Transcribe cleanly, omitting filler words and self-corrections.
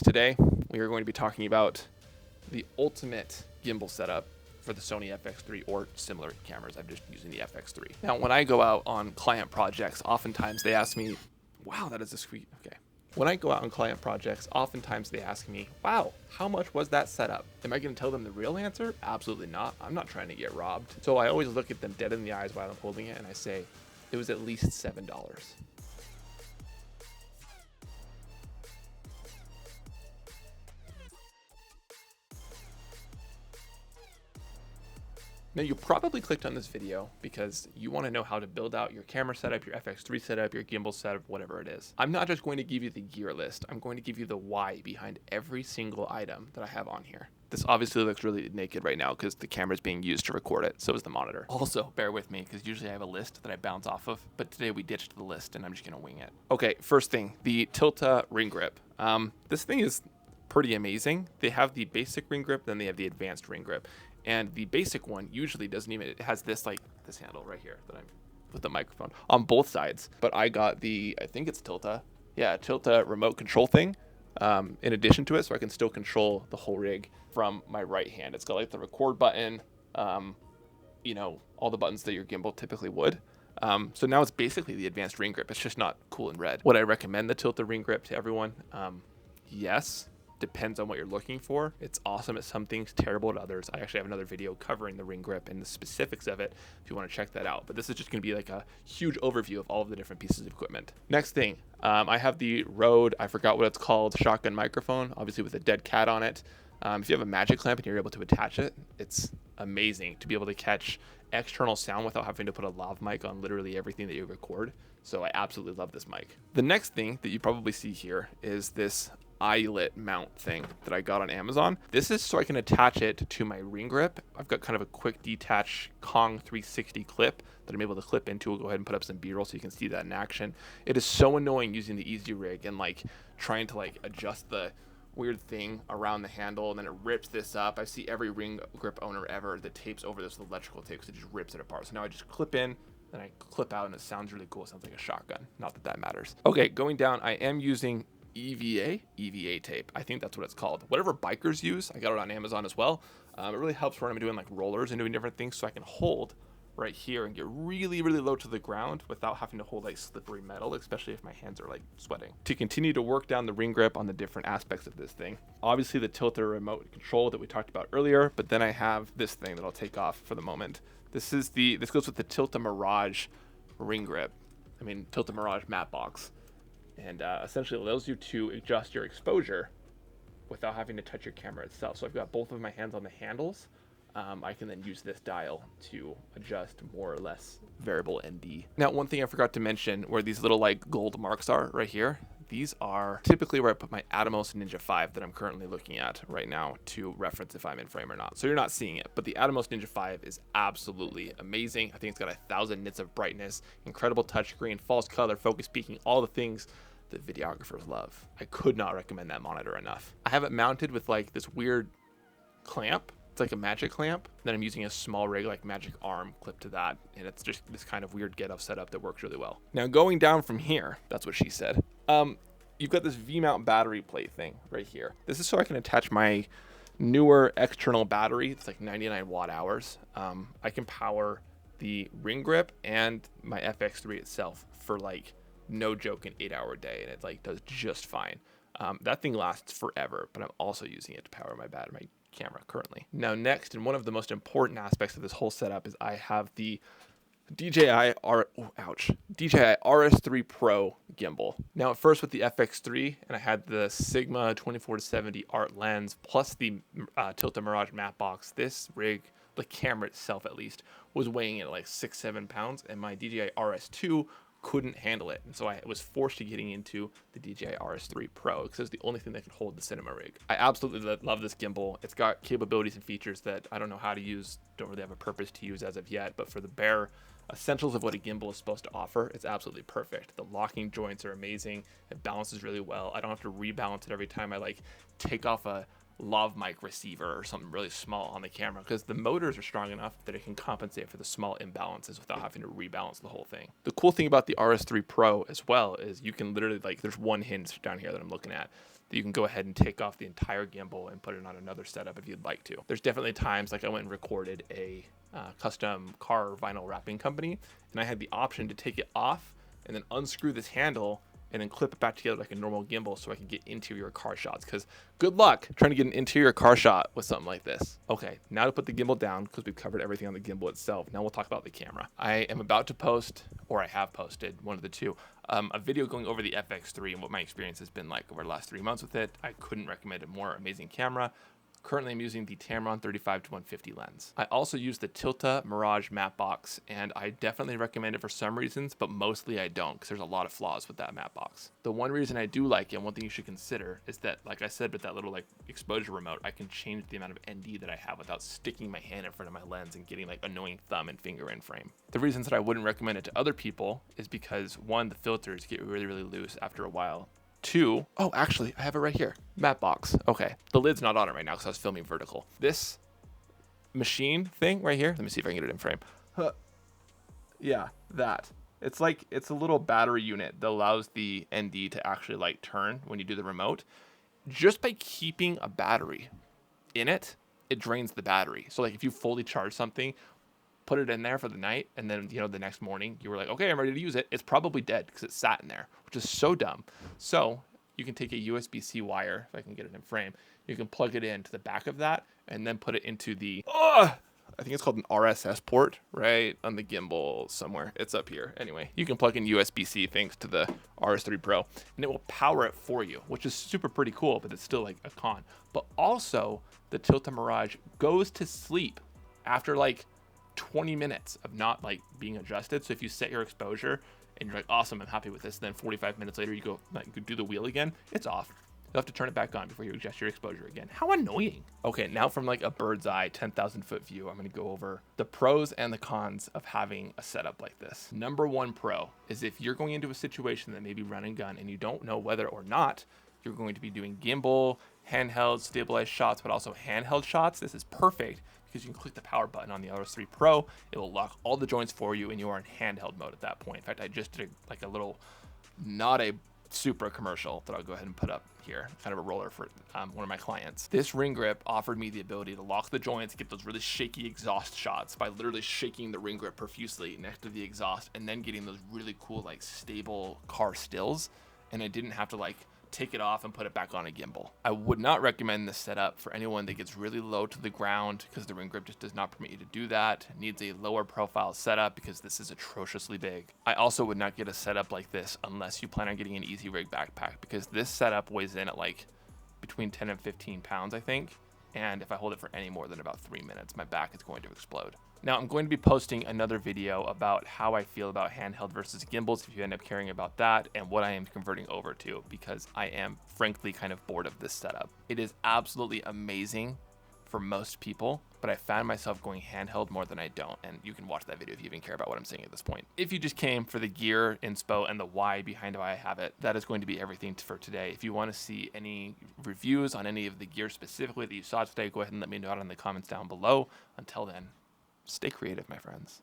Today, we are going to be talking about the ultimate gimbal setup for the Sony FX3 or similar cameras. I'm just using the FX3. Now, when I go out on client projects, oftentimes they ask me, wow, that is a sweet, okay. When I go out on client projects, oftentimes they ask me, wow, how much was that setup? Am I going to tell them the real answer? Absolutely not. I'm not trying to get robbed. So I always look at them dead in the eyes while I'm holding it and I say, it was at least $7. Now, you probably clicked on this video because you want to know how to build out your camera setup, your FX3 setup, your gimbal setup, whatever it is. I'm not just going to give you the gear list. I'm going to give you the why behind every single item that I have on here. This obviously looks really naked right now because the camera is being used to record it. So is the monitor. Also, bear with me because usually I have a list that I bounce off of, but today we ditched the list and I'm just going to wing it. Okay, first thing, the Tilta ring grip. This thing is pretty amazing. They have the basic ring grip, then they have the advanced ring grip. And the basic one usually doesn't even, it has this this handle right here that I'm with the microphone on both sides. But I got the, I think it's Tilta. Yeah, Tilta remote control thing in addition to it. So I can still control the whole rig from my right hand. It's got like the record button, you know, all the buttons that your gimbal typically would. So now it's basically the advanced ring grip. It's just not cool in red. Would I recommend the Tilta ring grip to everyone? Yes. Depends on what you're looking for. It's awesome at some things, terrible at others. I actually have another video covering the ring grip and the specifics of it if you want to check that out. But this is just going to be like a huge overview of all of the different pieces of equipment. Next thing, I have the Rode, I forgot what it's called, shotgun microphone, obviously with a dead cat on it. If you have a magic clamp and you're able to attach it, it's amazing to be able to catch external sound without having to put a lav mic on literally everything that you record. So I absolutely love this mic. The next thing that you probably see here is this eyelet mount thing that I got on Amazon. This is so I can attach it to my ring grip. I've got kind of a quick detach Kong 360 clip that I'm able to clip into. We'll go ahead and put up some B-roll so you can see that in action. It is so annoying using the Easy Rig and trying to adjust the weird thing around the handle and then it rips this up. I see every ring grip owner ever that tapes over this with electrical tape because it just rips it apart. So now I just clip in, then I clip out and it sounds really cool. It sounds like a shotgun. Not that that matters. Okay, going down, I am using EVA tape. I think that's what it's called. Whatever bikers use, I got it on Amazon as well. It really helps when I'm doing rollers and doing different things so I can hold right here and get really, really low to the ground without having to hold slippery metal, especially if my hands are sweating. To continue to work down the ring grip on the different aspects of this thing, obviously the Tilta remote control that we talked about earlier, but then I have this thing that I'll take off for the moment. This goes with the Tilta Mirage ring grip. I mean, Tilta Mirage matte box. And essentially allows you to adjust your exposure without having to touch your camera itself. So I've got both of my hands on the handles. I can then use this dial to adjust more or less variable ND. Now, one thing I forgot to mention where these little gold marks are right here. These are typically where I put my Atomos Ninja 5 that I'm currently looking at right now to reference if I'm in frame or not. So you're not seeing it, but the Atomos Ninja 5 is absolutely amazing. I think it's got 1,000 nits of brightness, incredible touchscreen, false color, focus peaking, all the things that videographers love. I could not recommend that monitor enough. I have it mounted with this weird clamp. It's like a magic clamp. Then I'm using a small rig magic arm clipped to that. And it's just this kind of weird get-off setup that works really well. Now going down from here, that's what she said. You've got this V-mount battery plate thing right here. This is so I can attach my newer external battery. It's 99 watt hours. I can power the ring grip and my FX3 itself for no joke an 8-hour day, and it does just fine. That thing lasts forever, but I'm also using it to power my camera currently. Now next, and one of the most important aspects of this whole setup is I have the DJI RS3 Pro gimbal. Now at first with the FX3, and I had the Sigma 24-70 art lens plus the Tilta Mirage matte box. This rig, the camera itself at least, was weighing in at 6-7 pounds, and my DJI RS2 couldn't handle it, and so I was forced to getting into the DJI RS3 Pro because it's the only thing that could hold the cinema rig. I absolutely love this gimbal. It's got capabilities and features that I don't know how to use, don't really have a purpose to use as of yet, but for the bare essentials of what a gimbal is supposed to offer, it's absolutely perfect. The locking joints are amazing. It balances really well. I don't have to rebalance it every time I take off a lav mic receiver or something really small on the camera because the motors are strong enough that it can compensate for the small imbalances without having to rebalance the whole thing. The cool thing about the RS3 Pro as well is you can literally there's one hinge down here that I'm looking at. that you can go ahead and take off the entire gimbal and put it on another setup if you'd like to. There's definitely times like I went and recorded a custom car vinyl wrapping company, and I had the option to take it off and then unscrew this handle and then clip it back together like a normal gimbal so I can get interior car shots, because good luck trying to get an interior car shot with something like this. Okay, now to put the gimbal down, because we've covered everything on the gimbal itself, now we'll talk about the camera. I am about to post, or I have posted, one of the two, a video going over the FX3 and what my experience has been like over the last 3 months with it. I couldn't recommend a more amazing camera. Currently, I'm using the Tamron 35-150 lens. I also use the Tilta Mirage matte box, and I definitely recommend it for some reasons, but mostly I don't, because there's a lot of flaws with that matte box. The one reason I do like it, and one thing you should consider, is that, like I said, with that little like exposure remote, I can change the amount of ND that I have without sticking my hand in front of my lens and getting like annoying thumb and finger in frame. The reasons that I wouldn't recommend it to other people is because, one, the filters get really, really loose after a while. Two, oh, actually, I have it right here. Matte box. Okay. The lid's not on it right now because I was filming vertical. This machine thing right here, let me see if I can get it in frame. Yeah, that. It's like, it's a little battery unit that allows the ND to actually like turn when you do the remote. Just by keeping a battery in it, it drains the battery. So like if you fully charge something, put it in there for the night, and then, you know, the next morning you were like, okay, I'm ready to use it, it's probably dead because it sat in there, which is so dumb. So you can take a USB-C wire, if I can get it in frame, you can plug it into the back of that and then put it into the, I think it's called an RSS port, right on the gimbal somewhere. It's up here. Anyway, you can plug in USB-C thanks to the RS3 Pro, and it will power it for you, which is super pretty cool, but it's still like a con. But also, the Tilta Mirage goes to sleep after like 20 minutes of not like being adjusted. So if you set your exposure and you're like, awesome, I'm happy with this, and then 45 minutes later you go like do the wheel again, it's off. You'll have to turn it back on before you adjust your exposure again. How annoying. Okay, now from like a bird's eye 10,000 foot view, I'm going to go over the pros and the cons of having a setup like this. Number one pro is if you're going into a situation that may be run and gun and you don't know whether or not you're going to be doing gimbal, handheld, stabilized shots, but also handheld shots, this is perfect because you can click the power button on the RS3 Pro. It will lock all the joints for you and you are in handheld mode at that point. In fact, I just did like a little, not a super commercial that I'll go ahead and put up here, kind of a roller for one of my clients. This ring grip offered me the ability to lock the joints, get those really shaky exhaust shots by literally shaking the ring grip profusely next to the exhaust and then getting those really cool like stable car stills. And I didn't have to like take it off and put it back on a gimbal. I would not recommend this setup for anyone that gets really low to the ground because the ring grip just does not permit you to do that. It needs a lower profile setup because this is atrociously big. I also would not get a setup like this unless you plan on getting an easy rig backpack, because this setup weighs in at like between 10 and 15 pounds, I think. And if I hold it for any more than about 3 minutes, my back is going to explode. Now, I'm going to be posting another video about how I feel about handheld versus gimbals if you end up caring about that, and what I am converting over to, because I am frankly kind of bored of this setup. It is absolutely amazing for most people, but I found myself going handheld more than I don't, and you can watch that video if you even care about what I'm saying at this point. If you just came for the gear, inspo, and the why behind why I have it, that is going to be everything for today. If you want to see any reviews on any of the gear specifically that you saw today, go ahead and let me know in the comments down below. Until then, stay creative, my friends.